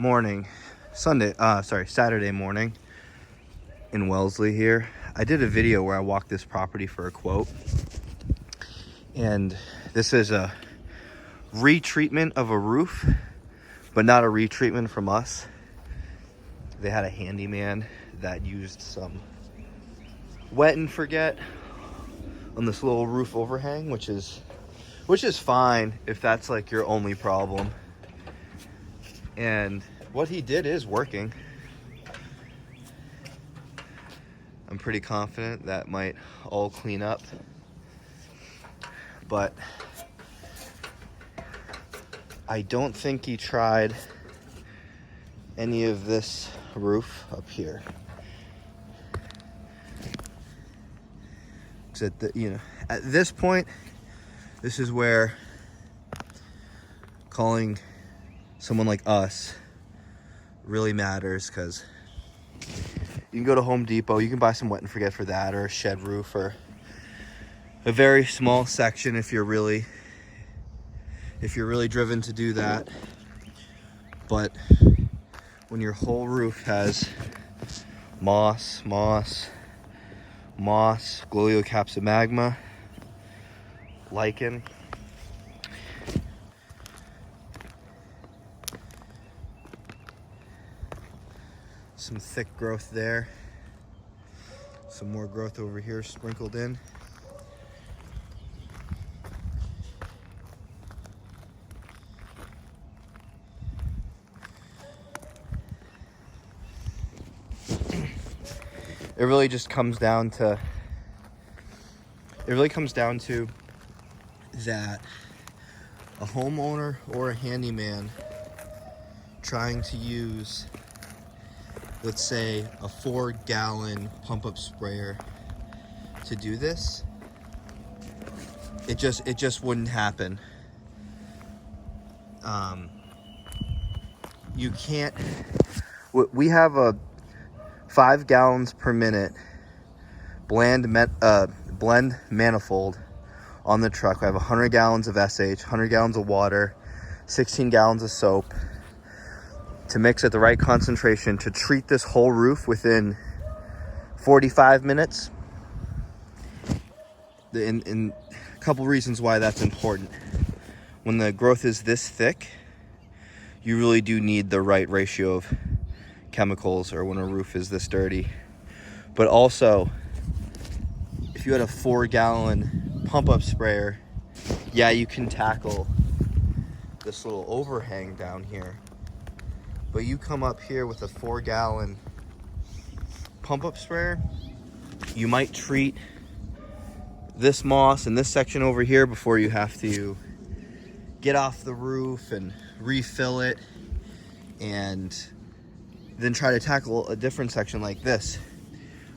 morning, Saturday morning in Wellesley here. I did a video where I walked this property for a quote. And this is a retreatment of a roof, but not a retreatment from us. They had a handyman that used some wet and forget on this little roof overhang, which is fine if that's like your only problem. And what he did is working. I'm pretty confident that might all clean up, but I don't think he tried any of this roof up here. At this point, this is where calling someone like us really matters, because you can go to Home Depot, you can buy some wet and forget for that, or a shed roof, or a very small section if you're really driven to do that. But when your whole roof has moss, Gloliocapsomagma, lichen, some thick growth there, some more growth over here sprinkled in. It really comes down to that a homeowner or a handyman trying to use, let's say, a 4-gallon pump-up sprayer to do this, it just wouldn't happen. You can't. We have a 5 gallons per minute blend manifold on the truck. I have 100 gallons of SH, 100 gallons of water, 16 gallons of soap to mix at the right concentration to treat this whole roof within 45 minutes. And a couple reasons why that's important. When the growth is this thick, you really do need the right ratio of chemicals, or when a roof is this dirty. But also, if you had a 4-gallon pump-up sprayer, yeah, you can tackle this little overhang down here. But you come up here with a 4-gallon pump-up sprayer, you might treat this moss and this section over here before you have to get off the roof and refill it, and then try to tackle a different section like this.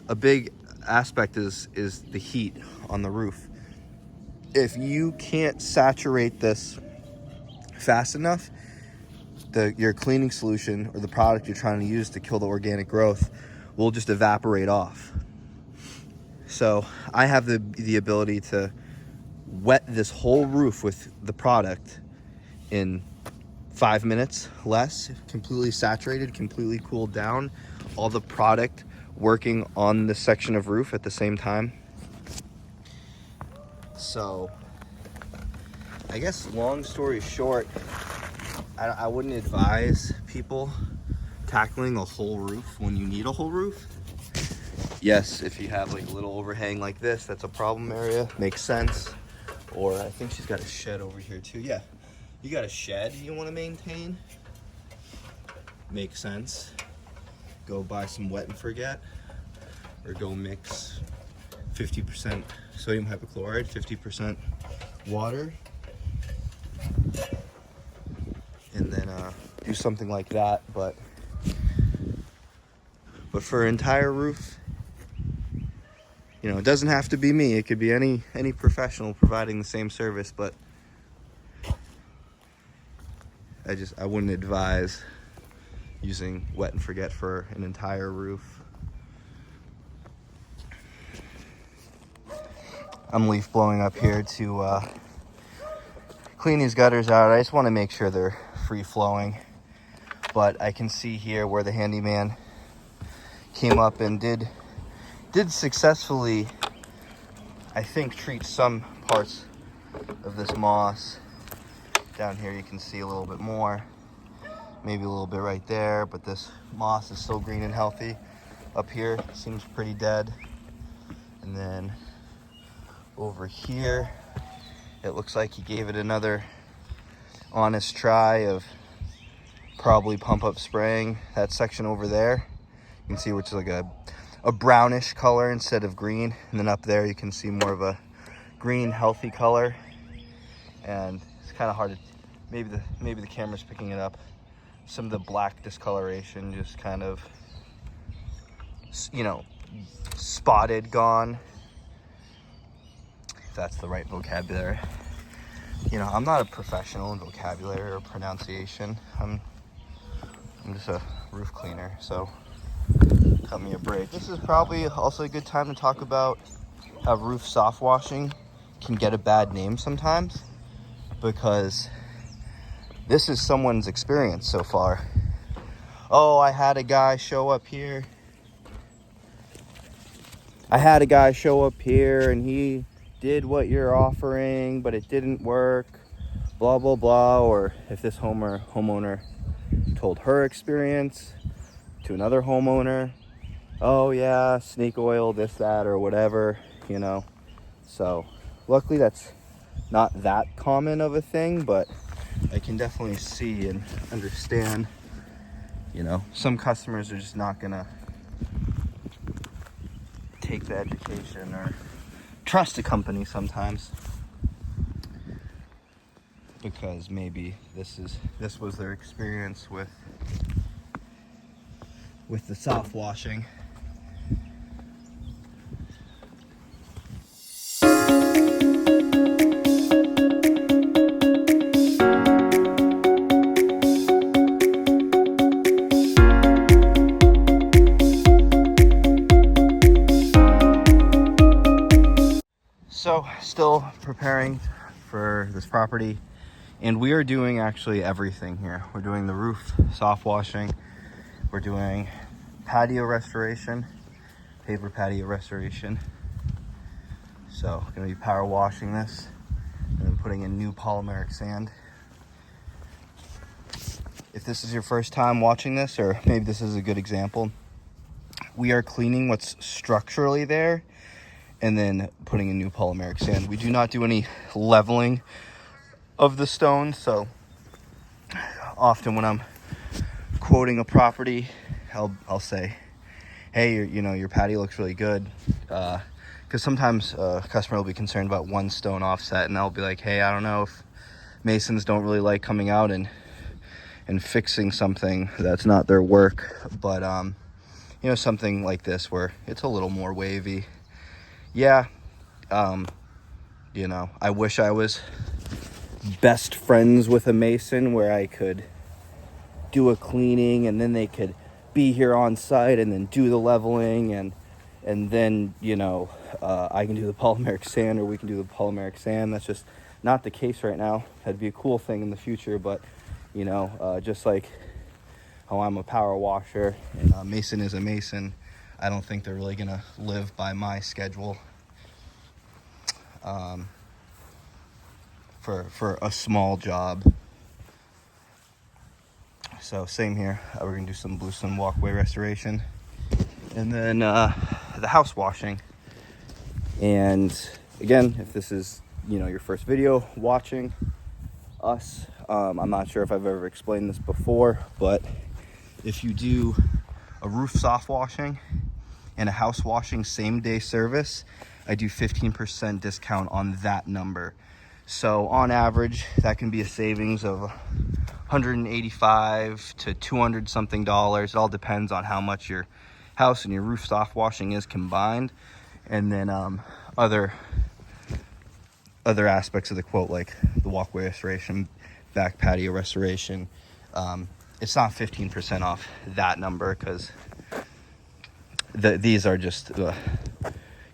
A big aspect is the heat on the roof. If you can't saturate this fast enough, your cleaning solution or the product you're trying to use to kill the organic growth will just evaporate off. So I have the ability to wet this whole roof with the product in 5 minutes less, completely saturated, completely cooled down, all the product working on this section of roof at the same time. So I guess long story short, I wouldn't advise people tackling a whole roof when you need a whole roof. Yes, if you have like a little overhang like this, that's a problem area, makes sense. Or I think she's got a shed over here too. Yeah, you got a shed you want to maintain, makes sense. Go buy some wet and forget, or go mix 50% sodium hypochlorite, 50% water, and then do something like that. But for an entire roof, it doesn't have to be me. It could be any professional providing the same service. But I wouldn't advise using wet and forget for an entire roof. I'm leaf blowing up here to clean these gutters out. I just want to make sure they're free flowing but I can see here where the handyman came up and did successfully, I think, treat some parts of this moss. Down here you can see a little bit more, maybe a little bit right there, but this moss is still green and healthy. Up here seems pretty dead. And then over here, it looks like he gave it another honest try of probably pump up spraying that section over there. You can see which is like a brownish color instead of green. And then up there you can see more of a green, healthy color. And it's kind of hard to, maybe the camera's picking it up. Some of the black discoloration just kind of, you know, spotted, gone. If that's the right vocabulary. You know, I'm not a professional in vocabulary or pronunciation. I'm just a roof cleaner, so cut me a break. This is probably also a good time to talk about how roof soft washing can get a bad name sometimes, because this is someone's experience so far. Oh, I had a guy show up here and he did what you're offering, but it didn't work, blah, blah, blah. Or if this homeowner told her experience to another homeowner, oh yeah, snake oil, this, that, or whatever, you know. So luckily that's not that common of a thing, but I can definitely see and understand, you know, some customers are just not gonna take the education or trust a company sometimes, because maybe this was their experience with the soft washing. So still preparing for this property, and we are doing actually everything here. We're doing the roof soft washing, we're doing patio restoration, paper patio restoration. So gonna be power washing this and then putting in new polymeric sand. If this is your first time watching this, or maybe this is a good example, we are cleaning what's structurally there and then putting in new polymeric sand. We do not do any leveling of the stone. So often when I'm quoting a property, I'll say, hey, your patio looks really good. Because sometimes a customer will be concerned about one stone offset, and I'll be like, hey, I don't know if masons don't really like coming out and fixing something that's not their work. But you know, something like this where it's a little more wavy. Yeah, you know, I wish I was best friends with a mason where I could do a cleaning and then they could be here on site and then do the leveling, and then, you know, I can do the polymeric sand, or we can do the polymeric sand. That's just not the case right now. That'd be a cool thing in the future, but, you know, just like how I'm a power washer and a mason is a mason, I don't think they're really gonna live by my schedule for a small job. So same here. We're gonna do some bluestone walkway restoration, and then the house washing. And again, if this is, you know, your first video watching us, I'm not sure if I've ever explained this before, but if you do a roof soft washing and a house washing same day service, I do 15% discount on that number. So on average, that can be a savings of $185 to $200 something. It all depends on how much your house and your roof soft washing is combined. And then other aspects of the quote, like the walkway restoration, back patio restoration, it's not 15% off that number, because these are just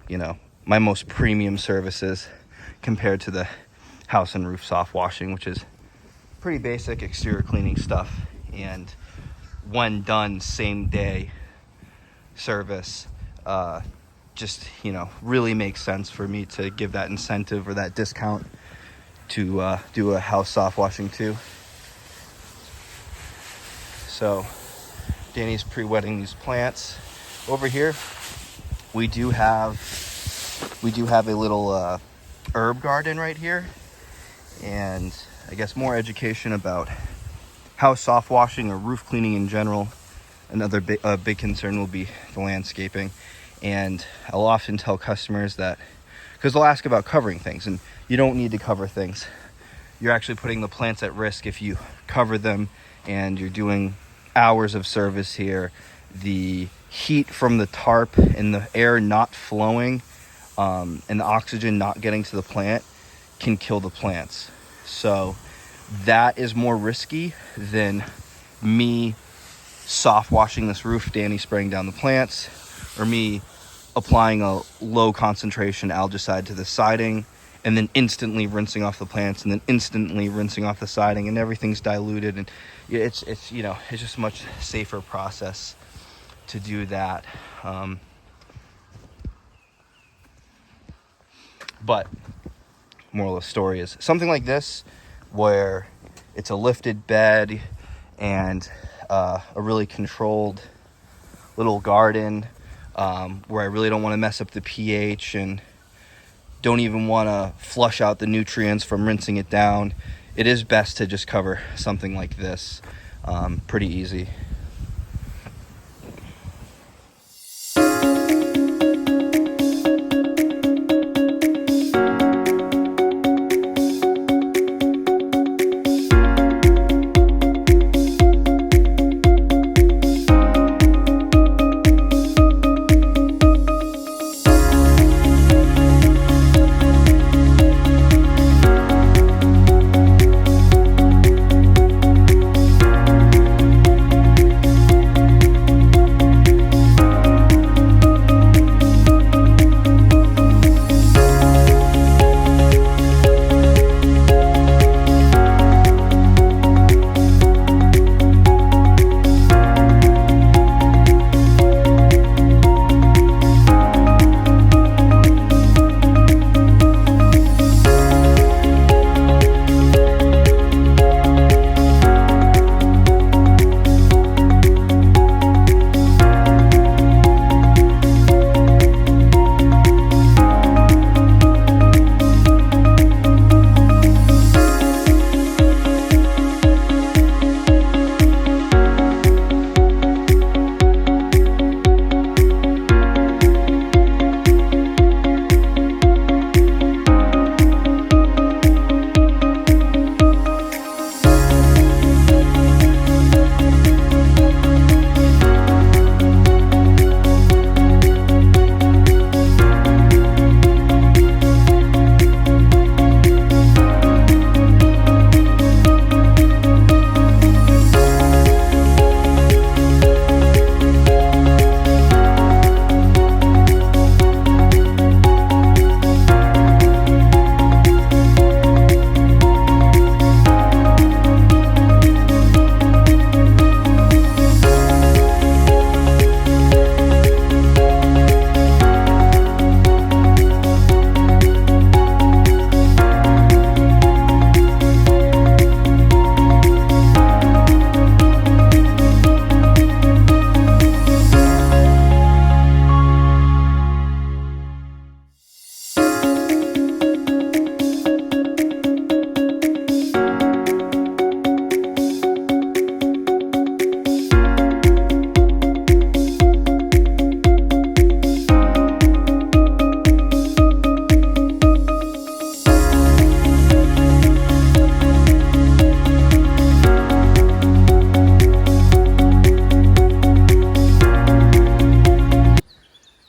you know, my most premium services compared to the house and roof soft washing, which is pretty basic exterior cleaning stuff. And when done, same day service, just, you know, really makes sense for me to give that incentive or that discount to do a house soft washing too. So Danny's pre-wetting these plants. Over here we do have a little herb garden right here, and I guess more education about house soft washing or roof cleaning in general. Another big concern will be the landscaping, and I'll often tell customers that, because they'll ask about covering things, and you don't need to cover things. You're actually putting the plants at risk if you cover them, and you're doing hours of service here. The heat from the tarp and the air not flowing, and the oxygen not getting to the plant can kill the plants. So that is more risky than me soft washing this roof, Danny spraying down the plants, or me applying a low concentration algicide to the siding and then instantly rinsing off the plants and then instantly rinsing off the siding, and everything's diluted, and it's you know, it's just a much safer process to do that. But moral of the story is something like this, where it's a lifted bed and a really controlled little garden, where I really don't want to mess up the pH and don't even want to flush out the nutrients from rinsing it down. It is best to just cover something like this. Pretty easy.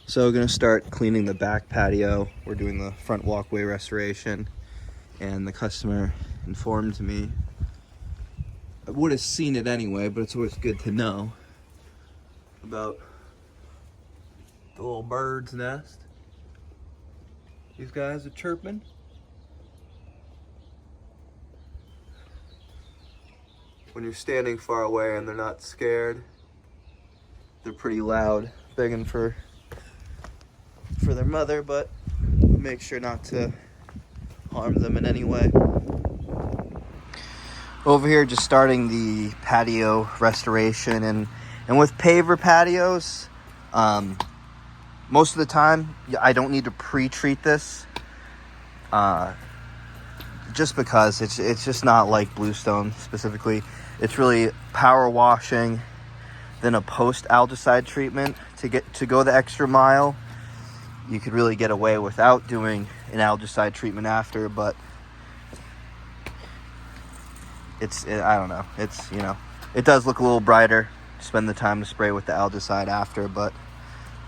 So gonna start cleaning the back patio. We're doing the front walkway restoration, and the customer informed me, I would have seen it anyway, but it's always good to know about the little bird's nest. These guys are chirping. When you're standing far away and they're not scared, They're pretty loud, begging for their mother, but make sure not to harm them in any way. Over here, just starting the patio restoration, and with paver patios, most of the time I don't need to pre-treat this, just because it's just not like bluestone specifically. It's really power washing, then a post algicide treatment to go the extra mile. You could really get away without doing an algicide treatment after, but I don't know. It's, it does look a little brighter. Spend the time to spray with the algicide after, but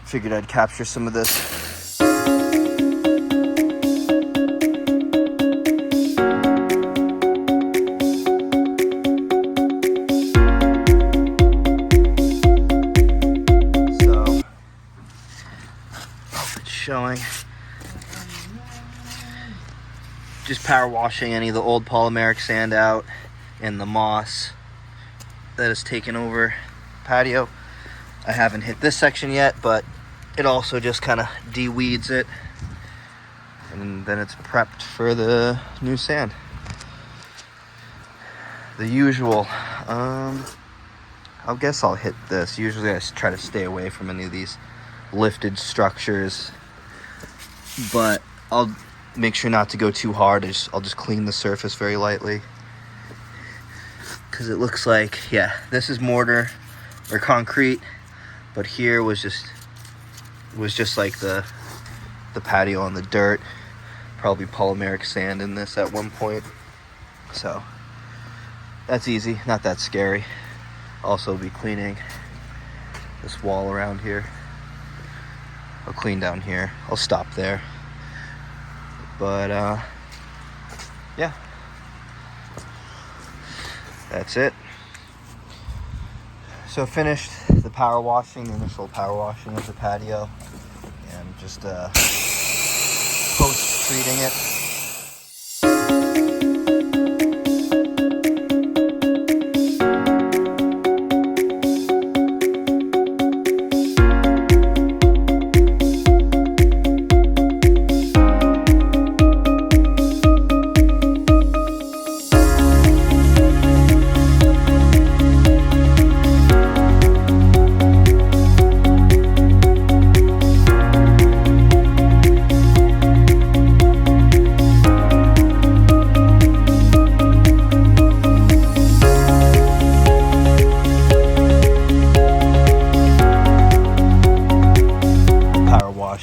figured I'd capture some of this. So, it's showing. Just power washing any of the old polymeric sand out and the moss that has taken over the patio. I haven't hit this section yet, but it also just kind of de-weeds it, and then it's prepped for the new sand. The usual, I guess I'll hit this. Usually I try to stay away from any of these lifted structures, but I'll make sure not to go too hard. I'll just clean the surface very lightly, because it looks like, yeah, this is mortar or concrete, but here was just like the patio on the dirt. Probably polymeric sand in this at one point, so that's easy, not that scary. Also be cleaning this wall around here. I'll clean down here. I'll stop there. But, yeah. That's it. So finished the power washing, the initial power washing of the patio. And just, post-treating it.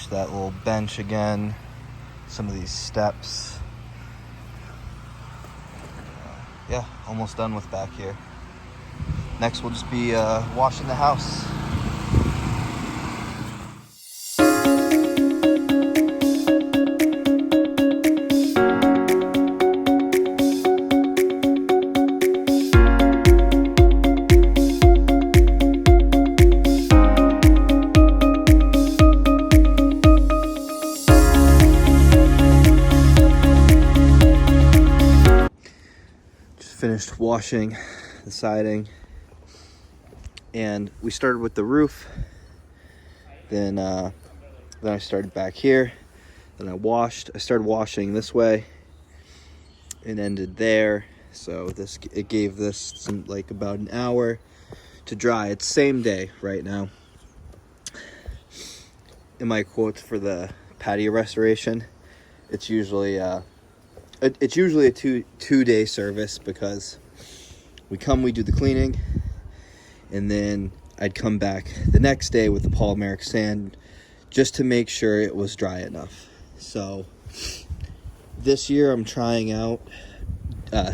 That little bench again, some of these steps. Yeah, almost done with back here. Next we'll just be washing the house. Finished washing the siding, and we started with the roof, then I started back here, then I started washing this way and ended there. So it gave this like about an hour to dry. It's same day right now. In my quotes for the patio restoration, it's usually a two-day service, because we do the cleaning, and then I'd come back the next day with the polymeric sand just to make sure it was dry enough. So this year I'm trying out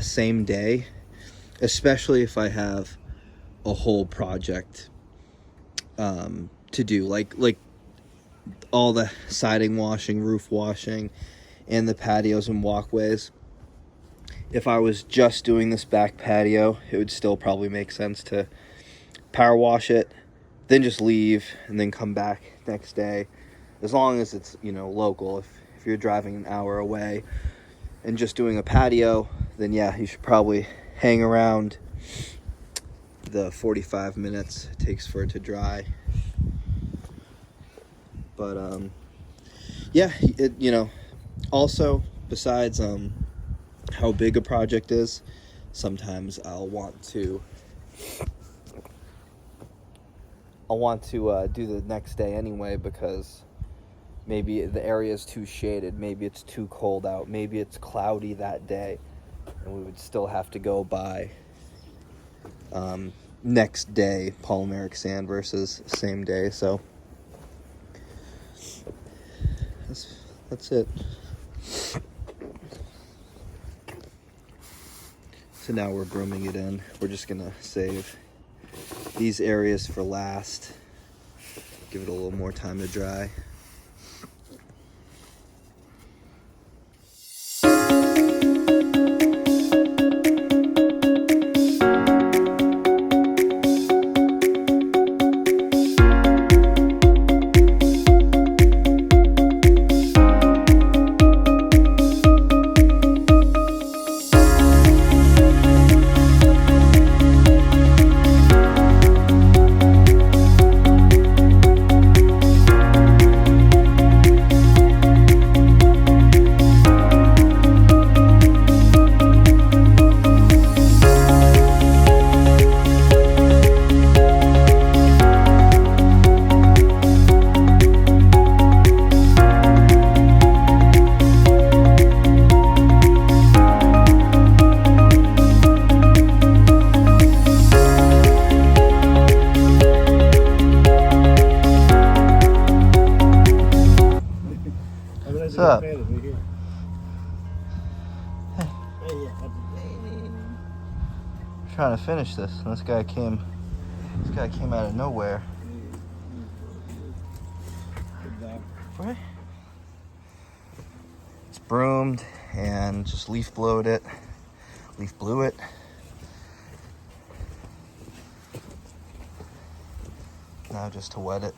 same day, especially if I have a whole project to do, like all the siding washing, roof washing, and the patios and walkways. If I was just doing this back patio, it would still probably make sense to power wash it, then just leave, and then come back next day, as long as it's, local. If you're driving an hour away and just doing a patio, then yeah, you should probably hang around the 45 minutes it takes for it to dry. But yeah, also besides how big a project is, sometimes I'll want to do the next day anyway, because maybe the area is too shaded, maybe it's too cold out, maybe it's cloudy that day, and we would still have to go by next day polymeric sand versus same day. So that's it. So now we're grooming it in. We're just gonna save these areas for last, give it a little more time to dry. What's up? Trying to finish this, and this guy came out of nowhere. Right? It's broomed and just leaf blew it. Now just to wet it.